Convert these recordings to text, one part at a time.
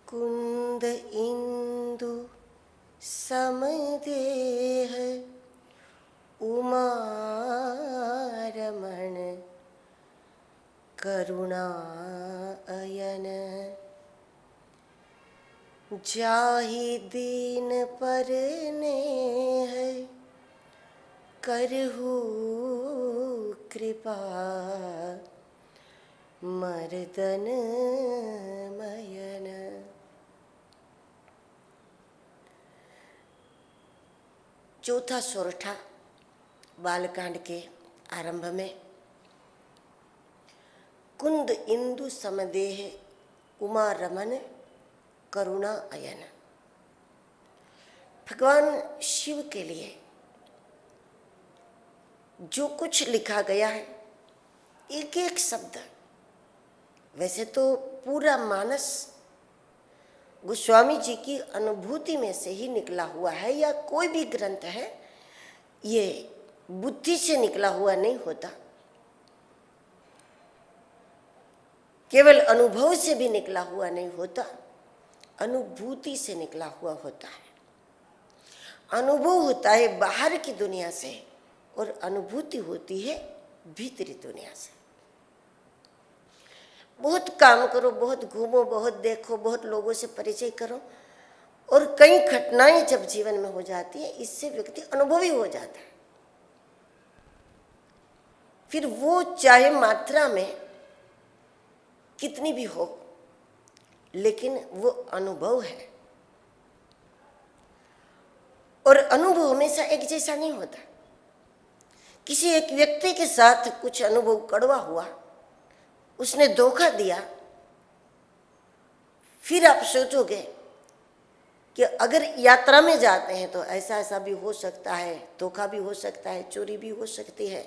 कुंद इंदु समदेह उमा रमण करुणा अयन जाहि दीन पर नेह करहु कृपा मर्दन मयन। चौथा सोरठा बालकांड के आरंभ में कुंद इंदु समदेह उमा रमन करुणा अयन। भगवान शिव के लिए जो कुछ लिखा गया है, एक एक शब्द, वैसे तो पूरा मानस गोस्वामी जी की अनुभूति में से ही निकला हुआ है, या कोई भी ग्रंथ है ये बुद्धि से निकला हुआ नहीं होता, केवल अनुभव से भी निकला हुआ नहीं होता, अनुभूति से निकला हुआ होता है। अनुभव होता है बाहर की दुनिया से और अनुभूति होती है भीतरी दुनिया से। बहुत काम करो, बहुत घूमो, बहुत देखो, बहुत लोगों से परिचय करो, और कई घटनाएं जब जीवन में हो जाती है, इससे व्यक्ति अनुभवी हो जाता है। फिर वो चाहे मात्रा में कितनी भी हो, लेकिन वो अनुभव है। और अनुभव हमेशा एक जैसा नहीं होता। किसी एक व्यक्ति के साथ कुछ अनुभव कड़वा हुआ, उसने धोखा दिया, फिर आप सोचोगे कि अगर यात्रा में जाते हैं तो ऐसा ऐसा भी हो सकता है, धोखा भी हो सकता है, चोरी भी हो सकती है।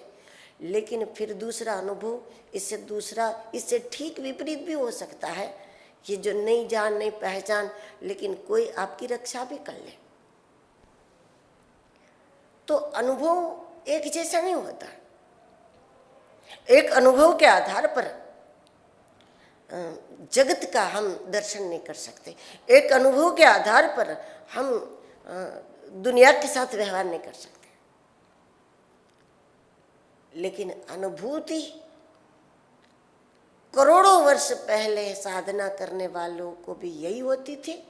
लेकिन फिर दूसरा अनुभव इससे ठीक विपरीत भी हो सकता है कि जो नई जान नई पहचान, लेकिन कोई आपकी रक्षा भी कर ले। तो अनुभव एक जैसा नहीं होता। एक अनुभव के आधार पर जगत का हम दर्शन नहीं कर सकते। एक अनुभव के आधार पर हम दुनिया के साथ व्यवहार नहीं कर सकते। लेकिन अनुभूति करोड़ों वर्ष पहले साधना करने वालों को भी यही होती थी,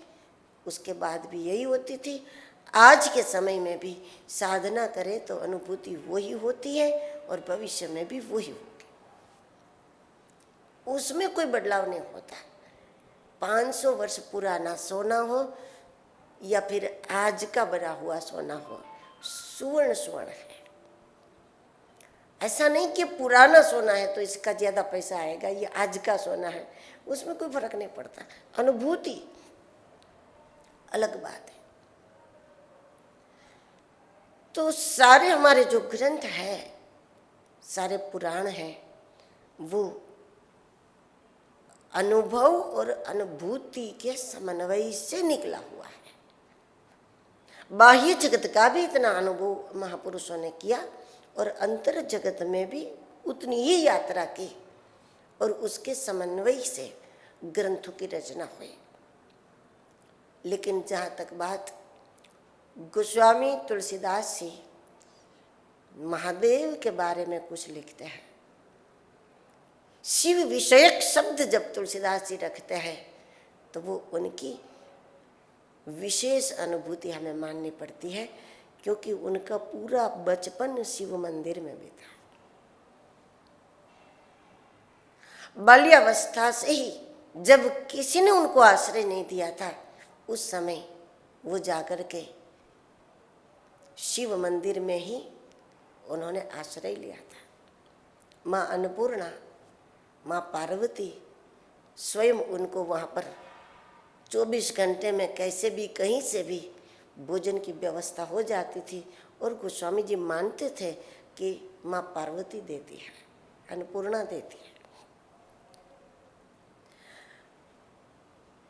उसके बाद भी यही होती थी। आज के समय में भी साधना करें तो अनुभूति वही होती है और भविष्य में भी वही होगी, उसमें कोई बदलाव नहीं होता। 500 वर्ष पुराना सोना हो या फिर आज का बना हुआ सोना हो, सुवर्ण स्वर्ण है। ऐसा नहीं कि पुराना सोना है तो इसका ज्यादा पैसा आएगा, ये आज का सोना है, उसमें कोई फर्क नहीं पड़ता। अनुभूति अलग बात है। तो सारे हमारे जो ग्रंथ है, सारे पुराण हैं, वो अनुभव और अनुभूति के समन्वय से निकला हुआ है। बाह्य जगत का भी इतना अनुभव महापुरुषों ने किया और अंतर जगत में भी उतनी ही यात्रा की, और उसके समन्वय से ग्रंथों की रचना हुई। लेकिन जहाँ तक बात गोस्वामी तुलसीदास जी महादेव के बारे में कुछ लिखते हैं, शिव विषयक शब्द जब तुलसीदास जी रखते हैं तो वो उनकी विशेष अनुभूति हमें माननी पड़ती है, क्योंकि उनका पूरा बचपन शिव मंदिर में बीता। बाल्यावस्था से ही जब किसी ने उनको आश्रय नहीं दिया था, उस समय वो जाकर के शिव मंदिर में ही उन्होंने आश्रय लिया था। माँ अन्नपूर्णा, माँ पार्वती स्वयं उनको वहाँ पर 24 घंटे में कैसे भी कहीं से भी भोजन की व्यवस्था हो जाती थी, और गोस्वामी जी मानते थे कि माँ पार्वती देती है, अन्नपूर्णा देती है।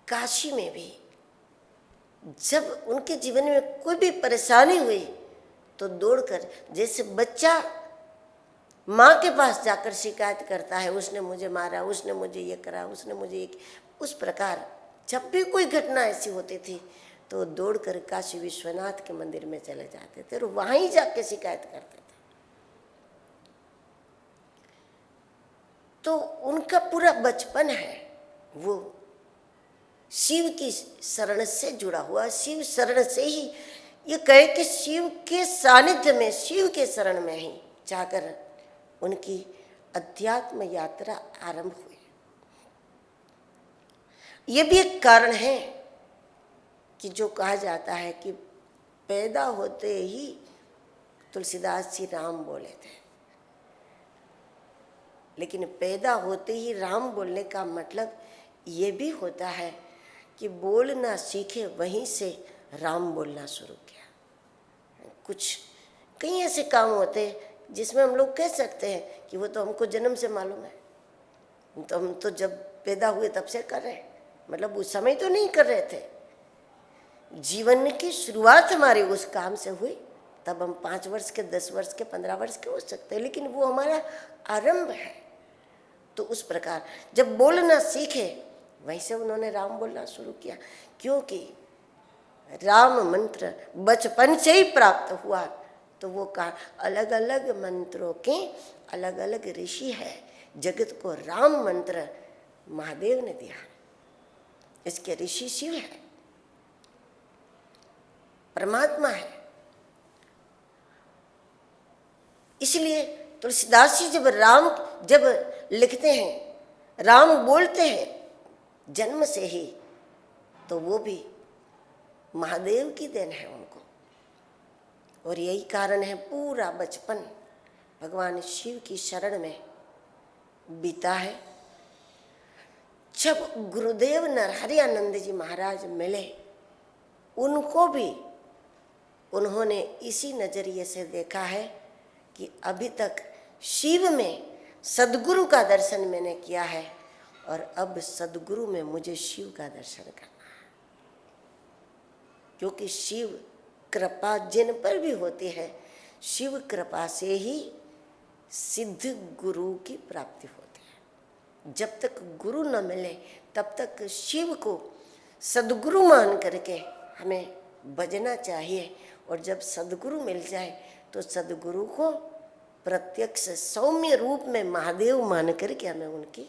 काशी में भी जब उनके जीवन में कोई भी परेशानी हुई तो दौड़कर, जैसे बच्चा माँ के पास जाकर शिकायत करता है, उसने मुझे मारा, उसने मुझे ये करा, उसने मुझे ये, उस प्रकार जब भी कोई घटना ऐसी होती थी तो दौड़कर काशी विश्वनाथ के मंदिर में चले जाते थे और वहीं जाके शिकायत करते थे। तो उनका पूरा बचपन है वो शिव की शरण से जुड़ा हुआ, शिव शरण से ही ये कहे कि शिव के सानिध्य में, शिव के शरण में ही जाकर उनकी अध्यात्म यात्रा आरंभ हुई। ये भी एक कारण है कि जो कहा जाता है कि पैदा होते ही तुलसीदास जी राम बोले थे, लेकिन पैदा होते ही राम बोलने का मतलब ये भी होता है कि बोलना सीखे वहीं से राम बोलना शुरू किया। कुछ कई ऐसे काम होते हैं जिसमें हम लोग कह सकते हैं कि वो तो हमको जन्म से मालूम है, तो हम तो जब पैदा हुए तब से कर रहे हैं, मतलब उस समय तो नहीं कर रहे थे। जीवन की शुरुआत हमारी उस काम से हुई, तब हम 5 वर्ष के, 10 वर्ष के, 15 वर्ष के हो सकते हैं, लेकिन वो हमारा आरंभ है। तो उस प्रकार जब बोलना सीखे वैसे उन्होंने राम बोलना शुरू किया, क्योंकि राम मंत्र बचपन से ही प्राप्त हुआ। तो वो कहा अलग अलग मंत्रों के अलग अलग ऋषि है, जगत को राम मंत्र महादेव ने दिया, इसके ऋषि शिव है, परमात्मा है। इसलिए तुलसीदास जी जब लिखते हैं, राम बोलते हैं जन्म से ही, तो वो भी महादेव की देन है उनको। और यही कारण है पूरा बचपन भगवान शिव की शरण में बीता है। जब गुरुदेव नरहरि आनंद जी महाराज मिले, उनको भी उन्होंने इसी नजरिए से देखा है कि अभी तक शिव में सद्गुरु का दर्शन मैंने किया है और अब सद्गुरु में मुझे शिव का दर्शन करना है, क्योंकि शिव कृपा जिन पर भी होती है, शिव कृपा से ही सिद्ध गुरु की प्राप्ति होती है। जब तक गुरु न मिले तब तक शिव को सद्गुरु मान करके हमें भजना चाहिए, और जब सद्गुरु मिल जाए तो सद्गुरु को प्रत्यक्ष सौम्य रूप में महादेव मान करके हमें उनकी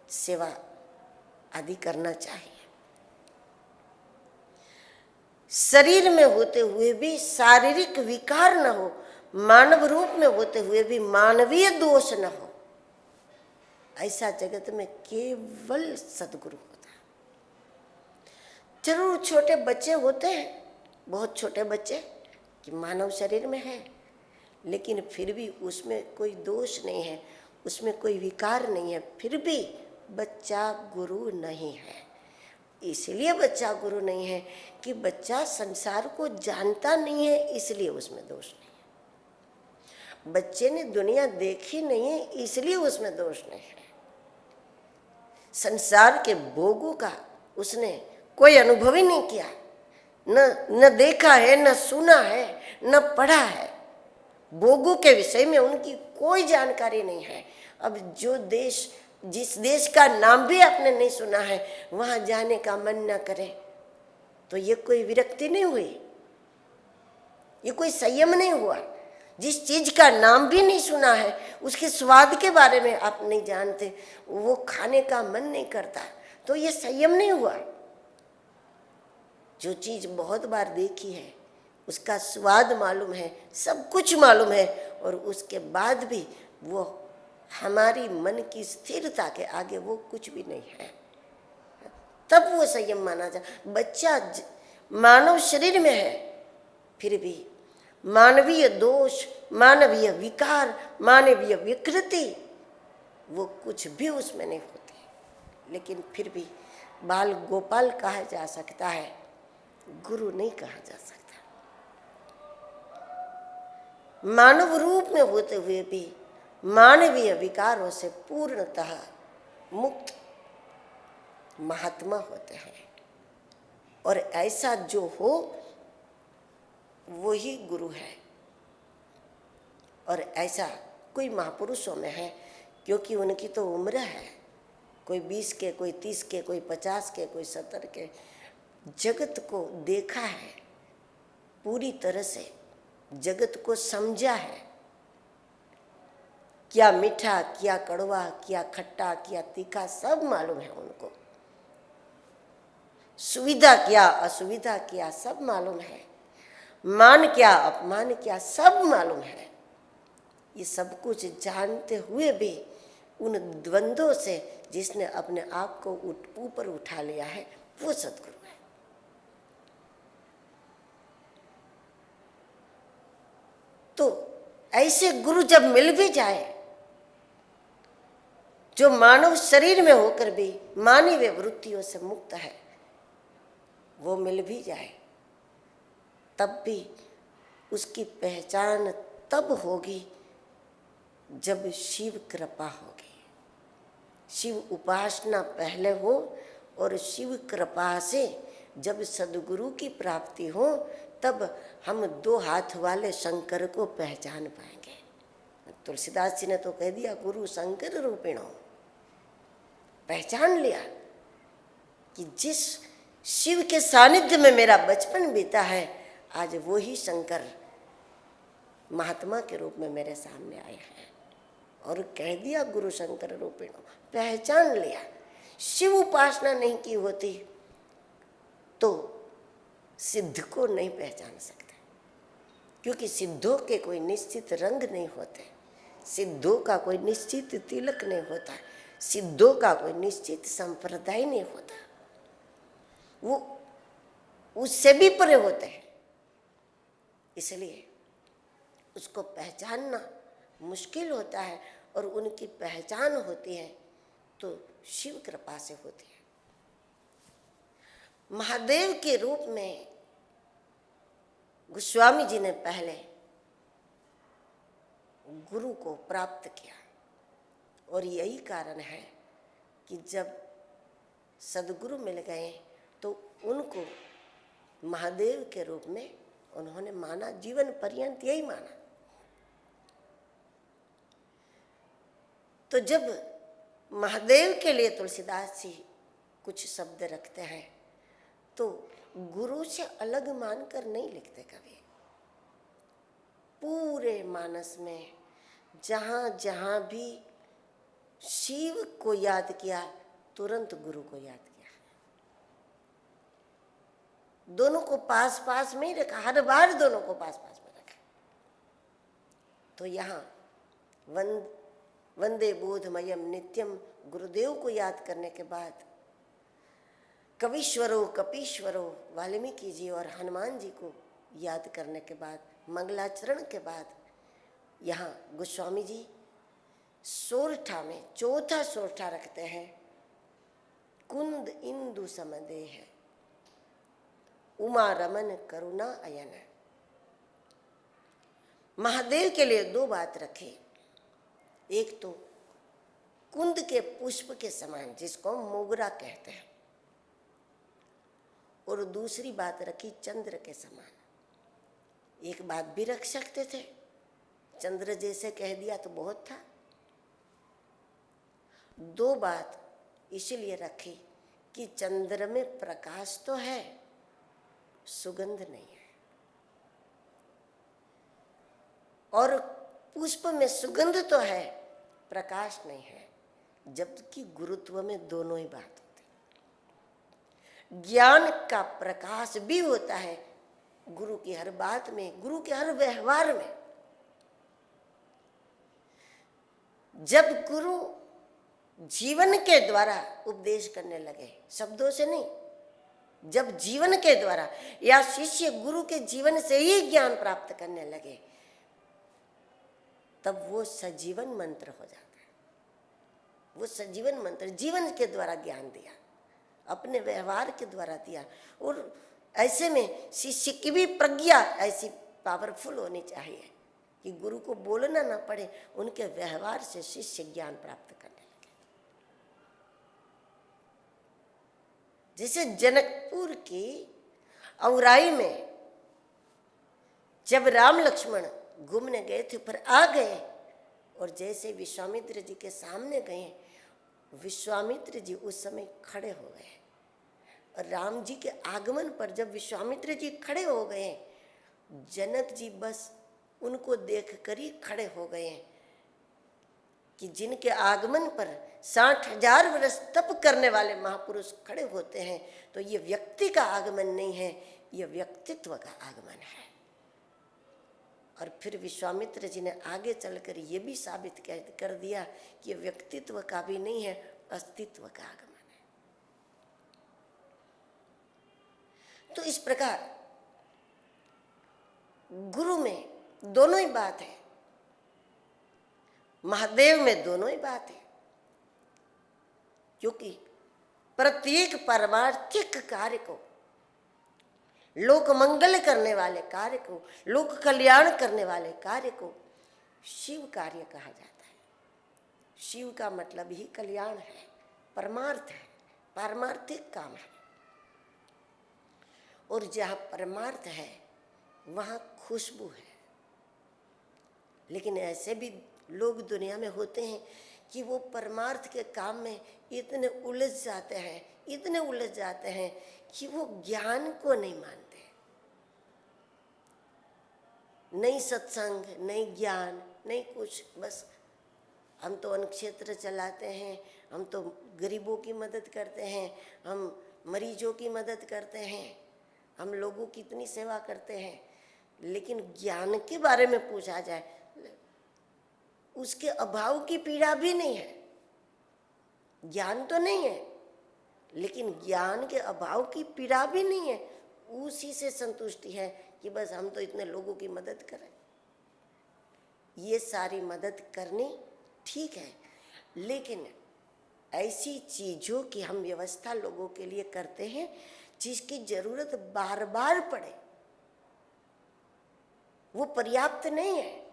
सेवा आदि करना चाहिए। शरीर में होते हुए भी शारीरिक विकार न हो, मानव रूप में होते हुए भी मानवीय दोष न हो, ऐसा जगत में केवल सद्गुरु होता है। जरूर छोटे बच्चे होते हैं, बहुत छोटे बच्चे कि मानव शरीर में है, लेकिन फिर भी उसमें कोई दोष नहीं है, उसमें कोई विकार नहीं है, फिर भी बच्चा गुरु नहीं है। इसलिए बच्चा गुरु नहीं है कि बच्चा संसार को जानता नहीं है, इसलिए उसमें दोष नहीं है। बच्चे ने दुनिया देखी नहीं है, इसलिए उसमें दोष नहीं है। संसार के भोगों का उसने कोई अनुभव ही नहीं किया, न देखा है, न सुना है, न पढ़ा है। भोगों के विषय में उनकी कोई जानकारी नहीं है। अब जिस देश का नाम भी आपने नहीं सुना है, वहां जाने का मन न करे तो ये कोई विरक्ति नहीं हुई, ये कोई संयम नहीं हुआ। जिस चीज का नाम भी नहीं सुना है, उसके स्वाद के बारे में आप नहीं जानते, वो खाने का मन नहीं करता, तो ये संयम नहीं हुआ। जो चीज बहुत बार देखी है, उसका स्वाद मालूम है, सब कुछ मालूम है, और उसके बाद भी वो हमारी मन की स्थिरता के आगे वो कुछ भी नहीं है, तब वो संयम माना जाए। बच्चा मानव शरीर में है, फिर भी मानवीय दोष, मानवीय विकार, मानवीय विकृति वो कुछ भी उसमें नहीं होती, लेकिन फिर भी बाल गोपाल कहा जा सकता है, गुरु नहीं कहा जा सकता। मानव रूप में होते हुए भी मानवीय विकारों से पूर्णतः मुक्त महात्मा होते हैं, और ऐसा जो हो वो ही गुरु है। और ऐसा कोई महापुरुषों में है, क्योंकि उनकी तो उम्र है, कोई 20 के, कोई 30 के, कोई 50 के, कोई 70 के, जगत को देखा है पूरी तरह से, जगत को समझा है, क्या मीठा, क्या कड़वा, क्या खट्टा, क्या तीखा, सब मालूम है उनको। सुविधा क्या, असुविधा क्या, सब मालूम है। मान क्या, अपमान क्या, सब मालूम है। ये सब कुछ जानते हुए भी उन द्वंद्वों से जिसने अपने आप को ऊपर उठा लिया है, वो सद्गुरु है। तो ऐसे गुरु जब मिल भी जाए, जो मानव शरीर में होकर भी मानवीय वृत्तियों से मुक्त है, वो मिल भी जाए, तब भी उसकी पहचान तब होगी जब शिव कृपा होगी। शिव उपासना पहले हो और शिव कृपा से जब सद्गुरु की प्राप्ति हो, तब हम 2 हाथ वाले शंकर को पहचान पाएंगे। तुलसीदास जी ने तो कह दिया, गुरु शंकर रूपिणो। पहचान लिया कि जिस शिव के सानिध्य में मेरा बचपन बीता है, आज वो ही शंकर महात्मा के रूप में मेरे सामने आए हैं। और कह दिया गुरु शंकर रूपिणो, पहचान लिया। शिव उपासना नहीं की होती तो सिद्ध को नहीं पहचान सकते, क्योंकि सिद्धों के कोई निश्चित रंग नहीं होते, सिद्धों का कोई निश्चित तिलक नहीं होता, सिद्धों का कोई निश्चित संप्रदाय नहीं होता, वो उससे भी परे होते हैं। इसलिए उसको पहचानना मुश्किल होता है, और उनकी पहचान होती है तो शिव कृपा से होती है। महादेव के रूप में गोस्वामी जी ने पहले गुरु को प्राप्त किया, और यही कारण है कि जब सद्गुरु मिल गए तो उनको महादेव के रूप में उन्होंने माना, जीवन पर्यंत यही माना। तो जब महादेव के लिए तुलसीदास जी कुछ शब्द रखते हैं तो गुरु से अलग मानकर नहीं लिखते कभी। पूरे मानस में जहाँ जहाँ भी शिव को याद किया, तुरंत गुरु को याद किया। दोनों को पास पास में ही रखा, हर बार दोनों को पास पास में रखा। तो यहाँ वंदे बोधमयम नित्यम गुरुदेव को याद करने के बाद कवीश्वरो कपीश्वरो वाल्मीकि जी और हनुमान जी को याद करने के बाद, मंगलाचरण के बाद, यहाँ गोस्वामी जी सोरठा में चौथा सोरठा रखते हैं, कुंद इंदु समदेह उमा रमन करुणा अयन। महादेव के लिए 2 बात रखी, एक तो कुंद के पुष्प के समान जिसको मोगरा कहते हैं, और दूसरी बात रखी चंद्र के समान। एक बात भी रख सकते थे, चंद्र जैसे कह दिया तो बहुत था। 2 बात इसलिए रखी कि चंद्र में प्रकाश तो है, सुगंध नहीं है, और पुष्प में सुगंध तो है, प्रकाश नहीं है। जबकि गुरुत्व में दोनों ही बात होती है। ज्ञान का प्रकाश भी होता है गुरु की हर बात में, गुरु के हर व्यवहार में। जब गुरु जीवन के द्वारा उपदेश करने लगे, शब्दों से नहीं, जब जीवन के द्वारा या शिष्य गुरु के जीवन से ही ज्ञान प्राप्त करने लगे, तब वो सजीवन मंत्र हो जाता है। वो सजीवन मंत्र जीवन के द्वारा ज्ञान दिया, अपने व्यवहार के द्वारा दिया। और ऐसे में शिष्य की भी प्रज्ञा ऐसी पावरफुल होनी चाहिए कि गुरु को बोलना ना पड़े, उनके व्यवहार से शिष्य ज्ञान प्राप्त करने लगे। जैसे जनकपुर की औराई में जब राम लक्ष्मण घूमने गए थे, पर आ गए, और जैसे विश्वामित्र जी के सामने गए, विश्वामित्र जी उस समय खड़े हो गए और राम जी के आगमन पर जब विश्वामित्र जी खड़े हो गए, जनक जी बस उनको देखकर ही खड़े हो गए कि जिनके आगमन पर 60,000 वर्ष तप करने वाले महापुरुष खड़े होते हैं, तो ये व्यक्ति का आगमन नहीं है, ये व्यक्तित्व का आगमन है। और फिर विश्वामित्र जी ने आगे चलकर ये भी साबित कर दिया कि ये व्यक्तित्व का भी नहीं है, अस्तित्व का आगमन है। तो इस प्रकार गुरु में दोनों ही बात है, महादेव में दोनों ही बात है, क्योंकि प्रत्येक परमार्थिक कार्य को, लोक मंगल करने वाले कार्य को, लोक कल्याण करने वाले कार्य को शिव कार्य कहा जाता है। शिव का मतलब ही कल्याण है, परमार्थ है, पारमार्थिक काम है। और जहाँ परमार्थ है वहाँ खुशबू है। लेकिन ऐसे भी लोग दुनिया में होते हैं कि वो परमार्थ के काम में इतने उलझ जाते हैं, इतने उलझ जाते हैं कि वो ज्ञान को नहीं मानते। नहीं सत्संग, नहीं ज्ञान, नहीं कुछ, बस हम तो अन्न क्षेत्र चलाते हैं, हम तो गरीबों की मदद करते हैं, हम मरीजों की मदद करते हैं, हम लोगों की इतनी सेवा करते हैं। लेकिन ज्ञान के बारे में पूछा जाए, उसके अभाव की पीड़ा भी नहीं है। ज्ञान तो नहीं है, लेकिन ज्ञान के अभाव की पीड़ा भी नहीं है। उसी से संतुष्टि है कि बस हम तो इतने लोगों की मदद करें। ये सारी मदद करनी ठीक है, लेकिन ऐसी चीज़ों की हम व्यवस्था लोगों के लिए करते हैं जिसकी जरूरत बार बार पड़े, वो पर्याप्त नहीं है।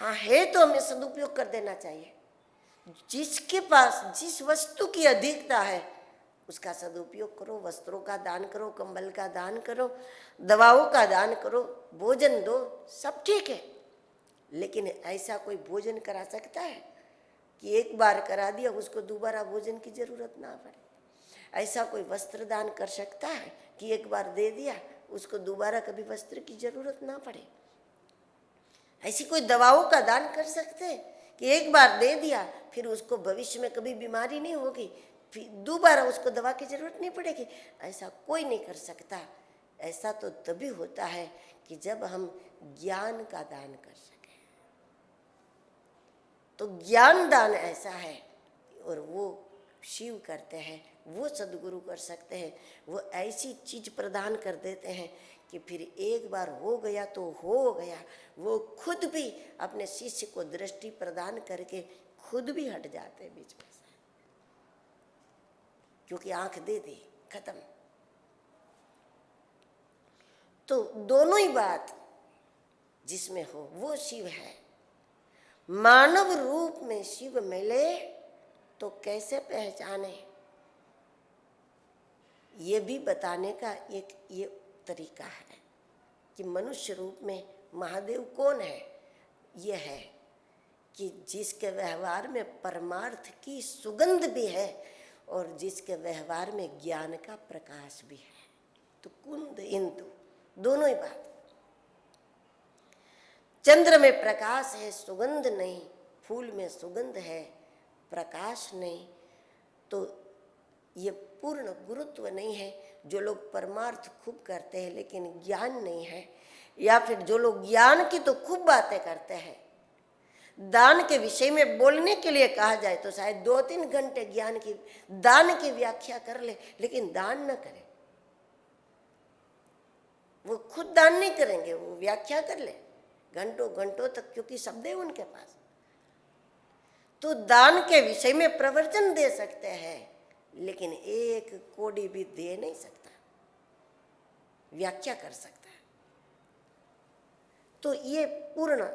हाँ है तो हमें सदुपयोग कर देना चाहिए। जिसके पास जिस वस्तु की अधिकता है उसका सदुपयोग करो। वस्त्रों का दान करो, कंबल का दान करो, दवाओं का दान करो, भोजन दो, सब ठीक है। लेकिन ऐसा कोई भोजन करा सकता है कि एक बार करा दिया उसको दोबारा भोजन की जरूरत ना पड़े? ऐसा कोई वस्त्र दान कर सकता है कि एक बार दे दिया उसको दोबारा कभी वस्त्र की जरूरत ना पड़े? ऐसी कोई दवाओं का दान कर सकते हैं कि एक बार दे दिया फिर उसको भविष्य में कभी बीमारी नहीं होगी, फिर दोबारा उसको दवा की जरूरत नहीं पड़ेगी? ऐसा कोई नहीं कर सकता। ऐसा तो तभी होता है कि जब हम ज्ञान का दान कर सकें। तो ज्ञान दान ऐसा है, और वो शिव करते हैं, वो सदगुरु कर सकते हैं। वो ऐसी चीज प्रदान कर देते हैं कि फिर एक बार हो गया तो हो गया। वो खुद भी अपने शिष्य को दृष्टि प्रदान करके खुद भी हट जाते हैं बीच में से, क्योंकि आंख दे दी, खत्म। तो दोनों ही बात जिसमें हो वो शिव है। मानव रूप में शिव मिले तो कैसे पहचाने, ये भी बताने का एक ये तरीका है कि मनुष्य रूप में महादेव कौन है। ये है कि जिसके व्यवहार में परमार्थ की सुगंध भी है और जिसके व्यवहार में ज्ञान का प्रकाश भी है। तो कुंद इंदु दोनों ही बात। चंद्र में प्रकाश है, सुगंध नहीं। फूल में सुगंध है, प्रकाश नहीं। तो ये पूर्ण गुरुत्व नहीं है। जो लोग परमार्थ खूब करते हैं लेकिन ज्ञान नहीं है, या फिर जो लोग ज्ञान की तो खूब बातें करते हैं, दान के विषय में बोलने के लिए कहा जाए तो शायद 2-3 घंटे ज्ञान की दान की व्याख्या कर ले, लेकिन दान न करें। वो खुद दान नहीं करेंगे, वो व्याख्या कर ले घंटों घंटों तक, क्योंकि शब्द है उनके पास। तो दान के विषय में प्रवचन दे सकते हैं, लेकिन एक कोड़ी भी दे नहीं सकता, व्याख्या कर सकता है। तो ये पूर्ण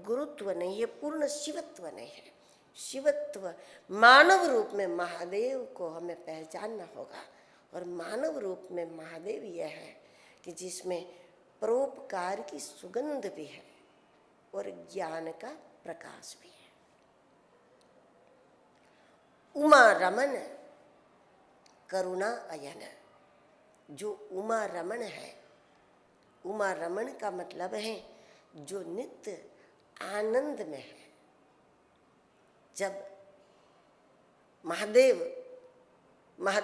गुरुत्व नहीं, ये पूर्ण शिवत्व नहीं है। शिवत्व मानव रूप में महादेव को हमें पहचानना होगा। और मानव रूप में महादेव यह है कि जिसमें परोपकार की सुगंध भी है और ज्ञान का प्रकाश भी है। उमा रमन करुणा अयन। जो उमा रमन है, उमा रमन का मतलब है जो नित्य आनंद में है। जब महादेव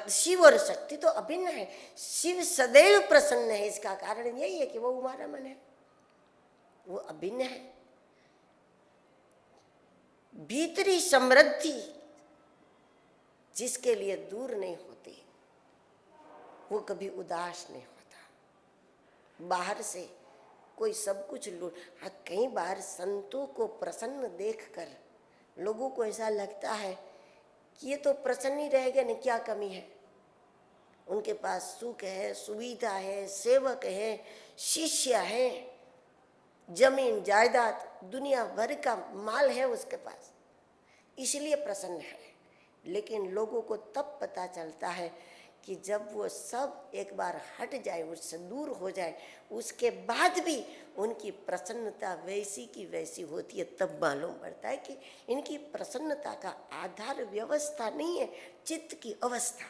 शिव और शक्ति तो अभिन्न है, शिव सदैव प्रसन्न है। इसका कारण यही है कि वो उमा रमन है, वो अभिन्न है। भीतरी समृद्धि जिसके लिए दूर नहीं होती वो कभी उदास नहीं होता। बाहर से कोई सब कुछ लूट, हाँ कई बार संतों को प्रसन्न देखकर लोगों को ऐसा लगता है कि ये तो प्रसन्न ही रहेगा, नहीं क्या कमी है। उनके पास सुख है, सुविधा है, सेवक है, शिष्य है, जमीन जायदाद दुनिया भर का माल है उसके पास, इसलिए प्रसन्न है। लेकिन लोगों को तब पता चलता है कि जब वो सब एक बार हट जाए, उससे दूर हो जाए, उसके बाद भी उनकी प्रसन्नता वैसी की वैसी होती है। तब मालूम पड़ता है कि इनकी प्रसन्नता का आधार व्यवस्था नहीं है, चित्त की अवस्था है।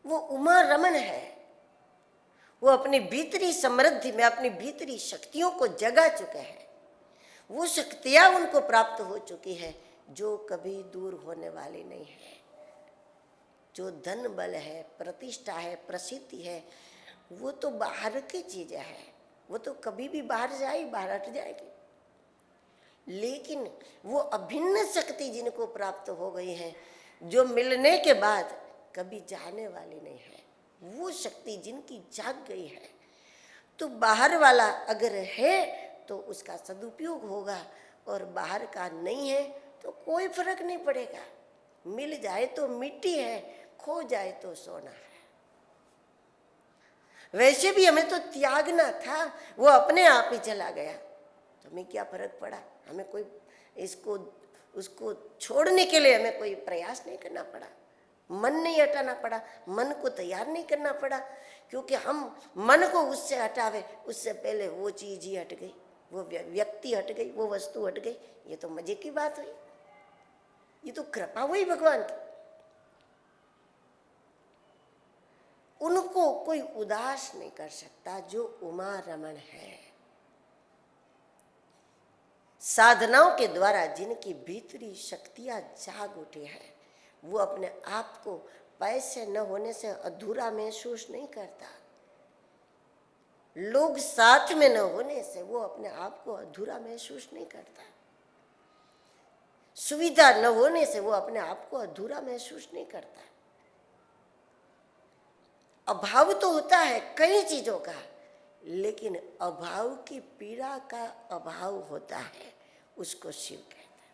वो उमा रमन है, वो अपनी भीतरी समृद्धि में अपनी भीतरी शक्तियों को जगा चुके हैं। वो शक्तियां उनको प्राप्त हो चुकी है जो कभी दूर होने वाली नहीं है। जो धन बल है, प्रतिष्ठा है, प्रसिद्धि है, वो तो बाहर की चीजें है, वो तो कभी भी बाहर जाए बाहर हट जाएगी। लेकिन वो अभिन्न शक्ति जिनको प्राप्त हो गई है, जो मिलने के बाद कभी जाने वाली नहीं है, वो शक्ति जिनकी जाग गई है, तो बाहर वाला अगर है तो उसका सदुपयोग होगा, और बाहर का नहीं है तो कोई फर्क नहीं पड़ेगा। मिल जाए तो मिट्टी है, खो जाए तो सोना है। वैसे भी हमें तो त्यागना था, वो अपने आप ही चला गया, तो हमें क्या फर्क पड़ा। हमें कोई उसको छोड़ने के लिए हमें कोई प्रयास नहीं करना पड़ा, मन नहीं हटाना पड़ा, मन को तैयार नहीं करना पड़ा, क्योंकि हम मन को उससे हटावे उससे पहले वो चीज ही हट गई, वो व्यक्ति हट गई, वो वस्तु हट गई। ये तो मजे की बात हुई, ये तो कृपा हुई भगवान की। उनको कोई उदास नहीं कर सकता जो उमा रमन है। साधनाओं के द्वारा जिनकी भीतरी शक्तियां जाग उठी है, वो अपने आप को पैसे न होने से अधूरा महसूस नहीं करता। लोग साथ में न होने से वो अपने आप को अधूरा महसूस नहीं करता। सुविधा न होने से वो अपने आप को अधूरा महसूस नहीं करता। अभाव तो होता है कई चीजों का, लेकिन अभाव की पीड़ा का अभाव होता है, उसको शिव कहता है।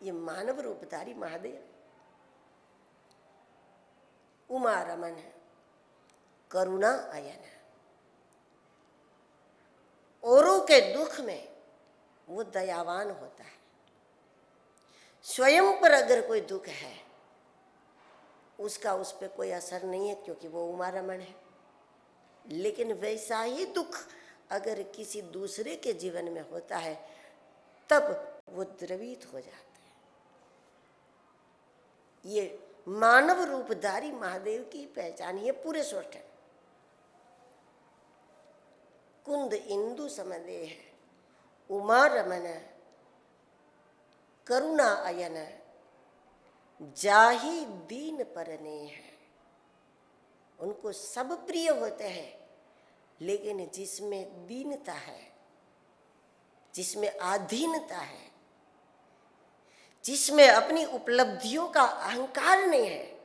ये मानव रूपधारी महादेव उमा रमन है, करुणा अयन है। औरों के दुख में वो दयावान होता है। स्वयं पर अगर कोई दुख है उसका उस पर कोई असर नहीं है, क्योंकि वो उमा रमन है। लेकिन वैसा ही दुख अगर किसी दूसरे के जीवन में होता है तब वो द्रवित हो जाता है। ये मानव रूपधारी महादेव की पहचान, ये पूरे सृष्टि है। कुंद इंदु समदेह उमा रमन करुणा अयन जाहि दीन परने है। उनको सब प्रिय होते हैं, लेकिन जिसमें दीनता है, जिसमें अधीनता है, जिसमें अपनी उपलब्धियों का अहंकार नहीं है,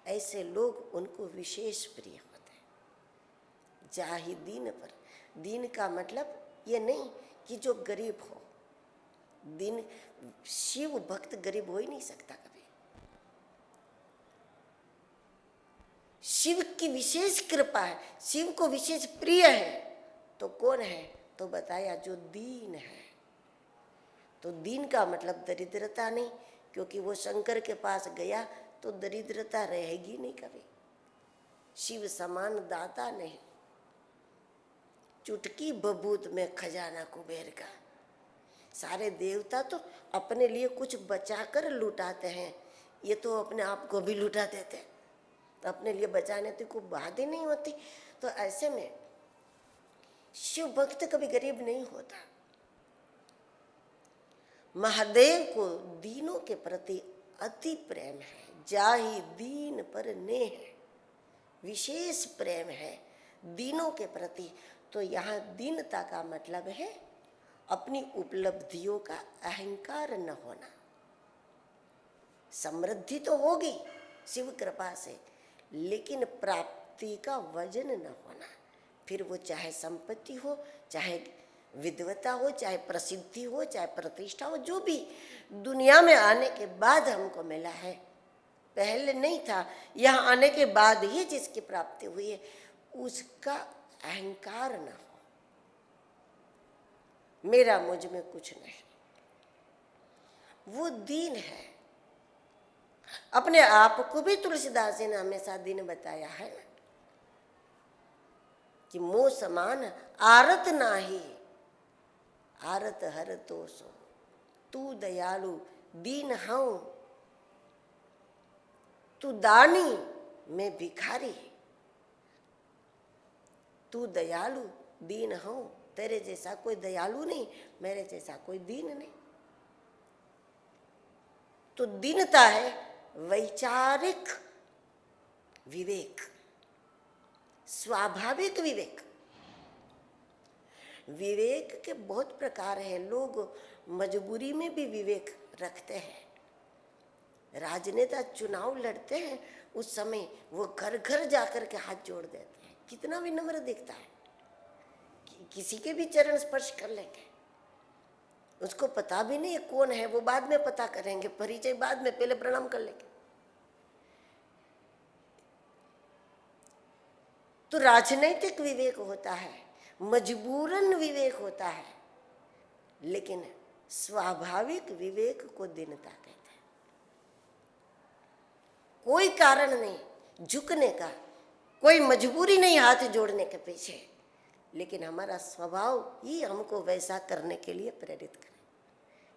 ऐसे लोग उनको विशेष प्रिय होते हैं। जाहि दीन पर, दीन का मतलब ये नहीं कि जो गरीब हो। दीन शिव भक्त गरीब हो ही नहीं सकता कभी। शिव की विशेष कृपा है, शिव को विशेष प्रिय है। तो कौन है? तो बताया जो दीन है। तो दीन का मतलब दरिद्रता नहीं, क्योंकि वो शंकर के पास गया तो दरिद्रता रहेगी नहीं कभी। शिव समान दाता नहीं, चुटकी बबूत में खजाना कुबेर का। सारे देवता तो अपने लिए कुछ बचाकर लुटाते हैं, ये तो अपने आप को भी लुटा देते हैं, तो अपने लिए बचाने की कोई बात ही नहीं होती। तो ऐसे में शिव भक्त कभी गरीब नहीं होता। महादेव को दीनों के प्रति अति प्रेम है, जाहि दीन पर नेह, विशेष प्रेम है दीनों के प्रति। तो यहाँ दीनता का मतलब है अपनी उपलब्धियों का अहंकार न होना। समृद्धि तो होगी शिव कृपा से, लेकिन प्राप्ति का वजन न होना। फिर वो चाहे संपत्ति हो, चाहे विद्वता हो, चाहे प्रसिद्धि हो, चाहे प्रतिष्ठा हो, जो भी दुनिया में आने के बाद हमको मिला है, पहले नहीं था, यहाँ आने के बाद ही जिसकी प्राप्ति हुई है, उसका अहंकार न हो, मेरा मुझ में कुछ नहीं। वो दीन है। अपने आप को भी तुलसीदास जी ने हमेशा दीन बताया है ना, कि मोह समान आरत नाही, आरत हर तो सो, तू दयालु दीन हूं, तू दानी मैं भिखारी, तू दयालु दीन हूं, तेरे जैसा कोई दयालु नहीं, मेरे जैसा कोई दीन नहीं। तो दीनता है वैचारिक विवेक, स्वाभाविक विवेक। विवेक के बहुत प्रकार हैं, लोग मजबूरी में भी विवेक रखते हैं। राजनेता चुनाव लड़ते हैं, उस समय वो घर घर जाकर के हाथ जोड़ देते हैं, कितना विनम्र दिखता है, किसी के भी चरण स्पर्श कर लेंगे, उसको पता भी नहीं कौन है, वो बाद में पता करेंगे, परिचय बाद में, पहले प्रणाम कर लेंगे। तो राजनैतिक विवेक होता है, मजबूरन विवेक होता है, लेकिन स्वाभाविक विवेक को दीनता कहते हैं। कोई कारण नहीं झुकने का, कोई मजबूरी नहीं हाथ जोड़ने के पीछे, लेकिन हमारा स्वभाव ही हमको वैसा करने के लिए प्रेरित करे,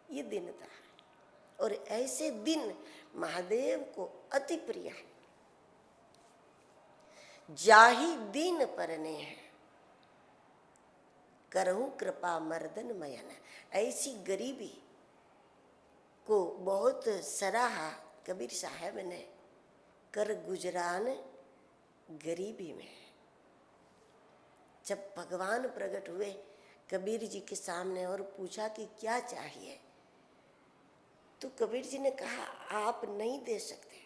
ये दीनता है। और ऐसे दिन महादेव को अति प्रिय है। जाहि दीन परने है, करहूं कृपा मर्दन मयन। ऐसी गरीबी को बहुत सराहा कबीर साहब ने, कर गुजरान गरीबी में। जब भगवान प्रकट हुए कबीर जी के सामने और पूछा कि क्या चाहिए, तो कबीर जी ने कहा आप नहीं दे सकते।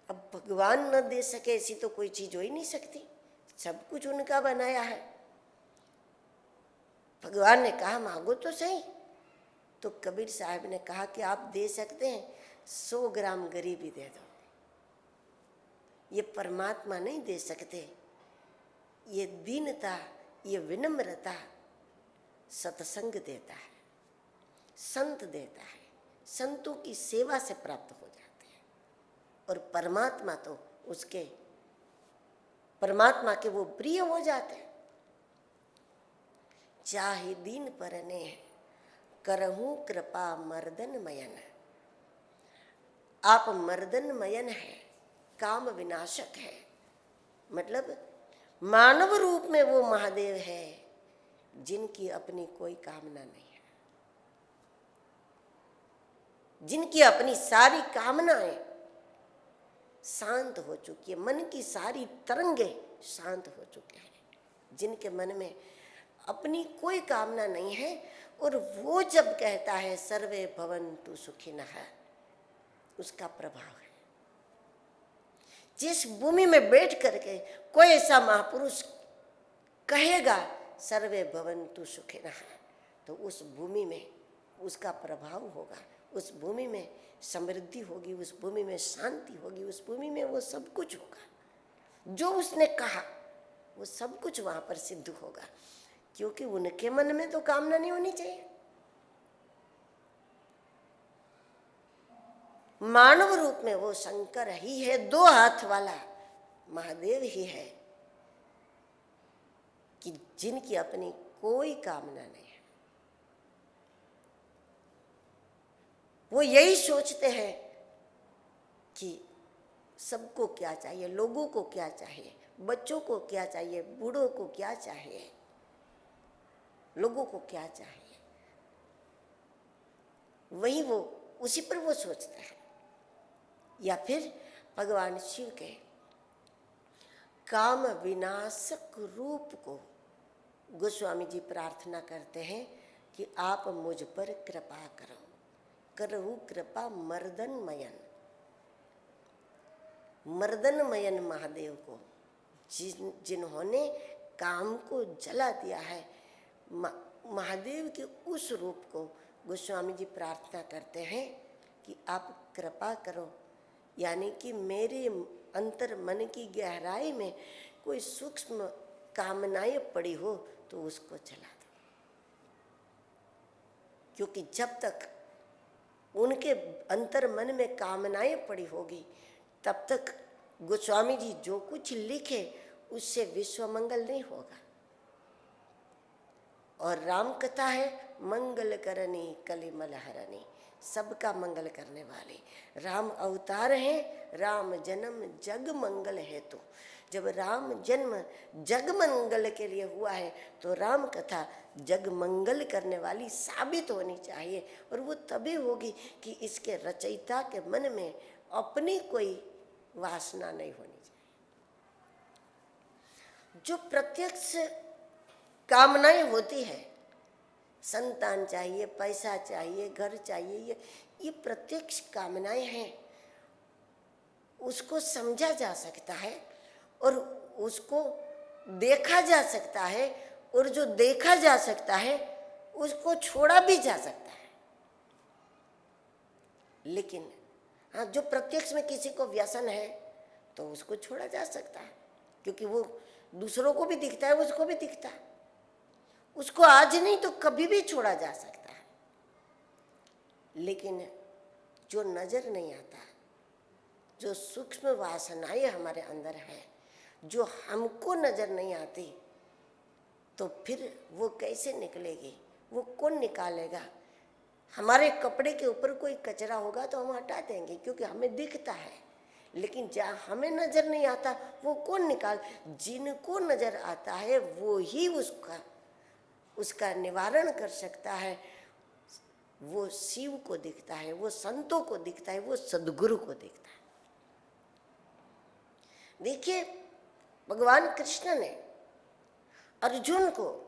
अब भगवान न दे सके ऐसी तो कोई चीज हो ही नहीं सकती, सब कुछ उनका बनाया है। भगवान ने कहा मांगो तो सही। तो कबीर साहब ने कहा कि आप दे सकते हैं, 100 ग्राम गरीबी दे दो। ये परमात्मा नहीं दे सकते। ये दीनता, ये विनम्रता सत्संग देता है, संत देता है, संतों की सेवा से प्राप्त हो जाते हैं। और परमात्मा तो उसके, परमात्मा के वो प्रिय हो जाते हैं। चाहे दीन परने करहूं कृपा मर्दन मयन। आप मर्दन मयन है, काम विनाशक है, मतलब मानव रूप में वो महादेव है जिनकी अपनी कोई कामना नहीं है, जिनकी अपनी सारी कामनाएं शांत हो चुकी है, मन की सारी तरंगे शांत हो चुके हैं, जिनके मन में अपनी कोई कामना नहीं है। और वो जब कहता है सर्वे भवन्तु सुखिनः, उसका प्रभाव है। जिस भूमि में बैठ करके कोई ऐसा महापुरुष कहेगा सर्वे भवन्तु सुखिनः, तो उस भूमि में उसका प्रभाव होगा, उस भूमि में समृद्धि होगी, उस भूमि में शांति होगी, उस भूमि में वो सब कुछ होगा जो उसने कहा, वो सब कुछ वहां पर सिद्ध होगा, क्योंकि उनके मन में तो कामना नहीं होनी चाहिए। मानव रूप में वो शंकर ही है, 2 हाथ वाला महादेव ही है कि जिनकी अपनी कोई कामना नहीं है। वो यही सोचते हैं कि सबको क्या चाहिए, लोगों को क्या चाहिए, बच्चों को क्या चाहिए, बूढ़ों को क्या चाहिए, लोगों को क्या चाहिए, वही वो उसी पर वो सोचता है। या फिर भगवान शिव के काम विनाशक रूप को गोस्वामी जी प्रार्थना करते हैं कि आप मुझ पर कृपा करो, करहु कृपा मर्दनमयन। मर्दनमयन महादेव को जिन्होंने काम को जला दिया है, महादेव के उस रूप को गोस्वामी जी प्रार्थना करते हैं कि आप कृपा करो, यानी कि मेरे अंतर मन की गहराई में कोई सूक्ष्म कामनाएं पड़ी हो तो उसको जला दो। क्योंकि जब तक उनके अंतर मन में कामनाएं पड़ी होगी तब तक गोस्वामी जी जो कुछ लिखे उससे विश्व मंगल नहीं होगा। और राम कथा है मंगल करनी कलिमल हरनी, सबका मंगल करने वाली राम अवतार है, राम जन्म जग मंगल हेतु। जब राम जन्म जग मंगल के लिए हुआ है तो राम कथा जग मंगल करने वाली साबित होनी चाहिए। और वो तभी होगी कि इसके रचयिता के मन में अपनी कोई वासना नहीं होनी चाहिए। जो प्रत्यक्ष कामनाएं होती है, संतान चाहिए, पैसा चाहिए, घर चाहिए, ये प्रत्यक्ष कामनाएं हैं। उसको समझा जा सकता है और उसको देखा जा सकता है, और जो देखा जा सकता है उसको छोड़ा भी जा सकता है। लेकिन हाँ, जो प्रत्यक्ष में किसी को व्यसन है तो उसको छोड़ा जा सकता है, क्योंकि वो दूसरों को भी दिखता है, उसको भी दिखता है। उसको आज नहीं तो कभी भी छोड़ा जा सकता है। लेकिन जो नजर नहीं आता, जो सूक्ष्म वासनाएं हमारे अंदर है, जो हमको नजर नहीं आती, तो फिर वो कैसे निकलेगी, वो कौन निकालेगा। हमारे कपड़े के ऊपर कोई कचरा होगा तो हम हटा देंगे क्योंकि हमें दिखता है, लेकिन जहाँ हमें नजर नहीं आता वो कौन निकाल। जिनको नजर आता है वो ही उसका निवारण कर सकता है। वो शिव को दिखता है, वो संतों को दिखता है, वो सद्गुरु को दिखता है। देखिए, भगवान कृष्ण ने अर्जुन को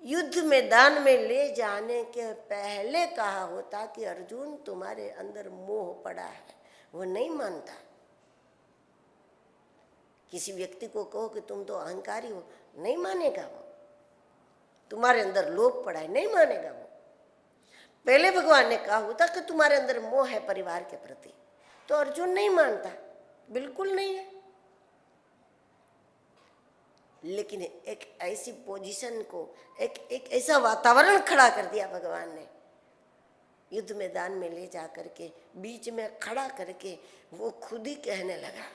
युद्ध मैदान में ले जाने के पहले कहा होता कि अर्जुन तुम्हारे अंदर मोह पड़ा है, वो नहीं मानता। किसी व्यक्ति को कहो कि तुम तो अहंकारी हो, नहीं मानेगा वो। तुम्हारे अंदर लोभ पड़ा है, नहीं मानेगा वो। पहले भगवान ने कहा होता कि तुम्हारे अंदर मोह है परिवार के प्रति, तो अर्जुन नहीं मानता, बिल्कुल नहीं है। लेकिन एक ऐसी पोजीशन को, एक ऐसा वातावरण खड़ा कर दिया भगवान ने, युद्ध मैदान में ले जा करके बीच में खड़ा करके वो खुद ही कहने लगा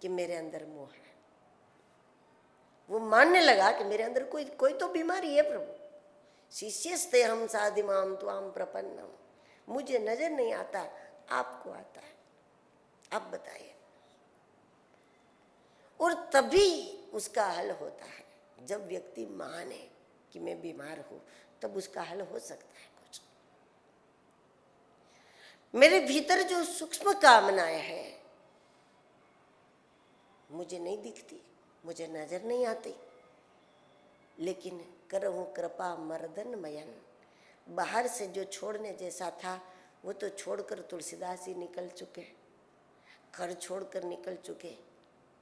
कि मेरे अंदर मोह है। वो मानने लगा कि मेरे अंदर कोई तो बीमारी है प्रभु। शिष्यस्ते हम साधिमाम त्वाम प्रपन्नम, मुझे नजर नहीं आता, आपको आता है, आप बताइए। और तभी उसका हल होता है। जब व्यक्ति माने कि मैं बीमार हूं, तब उसका हल हो सकता है। कुछ मेरे भीतर जो सूक्ष्म कामनाएं हैं मुझे नहीं दिखती, मुझे नजर नहीं आती, लेकिन करहूं कृपा मर्दनमयन। बाहर से जो छोड़ने जैसा था वो तो छोड़कर तुलसीदास जी निकल चुके, घर छोड़कर निकल चुके,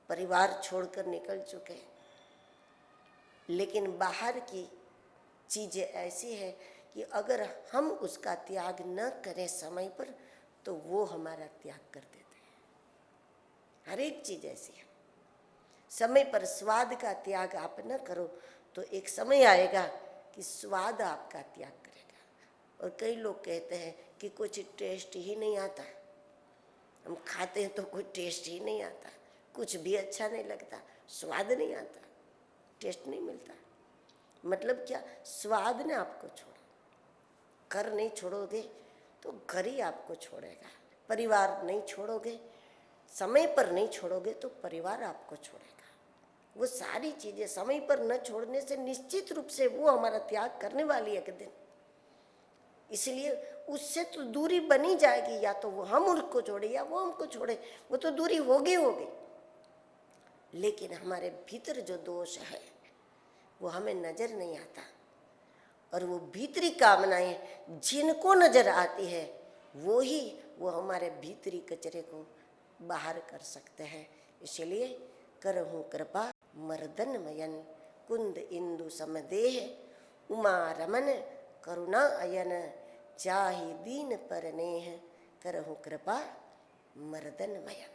परिवार छोड़कर निकल चुके। लेकिन बाहर की चीज़ें ऐसी है कि अगर हम उसका त्याग न करें समय पर तो वो हमारा त्याग कर देते हैं। हर एक चीज़ ऐसी है, समय पर स्वाद का त्याग आप न करो तो एक समय आएगा कि स्वाद आपका त्याग करेगा। और कई लोग कहते हैं कि कुछ टेस्ट ही नहीं आता, हम खाते हैं तो कोई टेस्ट ही नहीं आता, कुछ भी अच्छा नहीं लगता, स्वाद नहीं आता, टेस्ट नहीं मिलता। मतलब क्या? स्वाद ने आपको छोड़ा। कर नहीं छोड़ोगे तो घर ही आपको छोड़ेगा। परिवार नहीं छोड़ोगे, समय पर नहीं छोड़ोगे तो परिवार आपको छोड़ेगा। वो सारी चीजें समय पर न छोड़ने से निश्चित रूप से वो हमारा त्याग करने वाली है एक दिन। इसलिए उससे तो दूरी बनी जाएगी, या तो वो हम उनको छोड़े या वो हमको छोड़े, वो तो दूरी होगी होगी। लेकिन हमारे भीतर जो दोष है वो हमें नजर नहीं आता, और वो भीतरी कामनाएं जिनको नजर आती है वो हमारे भीतरी कचरे को बाहर कर सकते हैं। इसलिए करहूँ कृपा मर्दन मयन कुंद इंदु समदेह उमा रमन करुणा अयन चाहि दीन पर नेह करहूँ कृपा मर्दन मयन।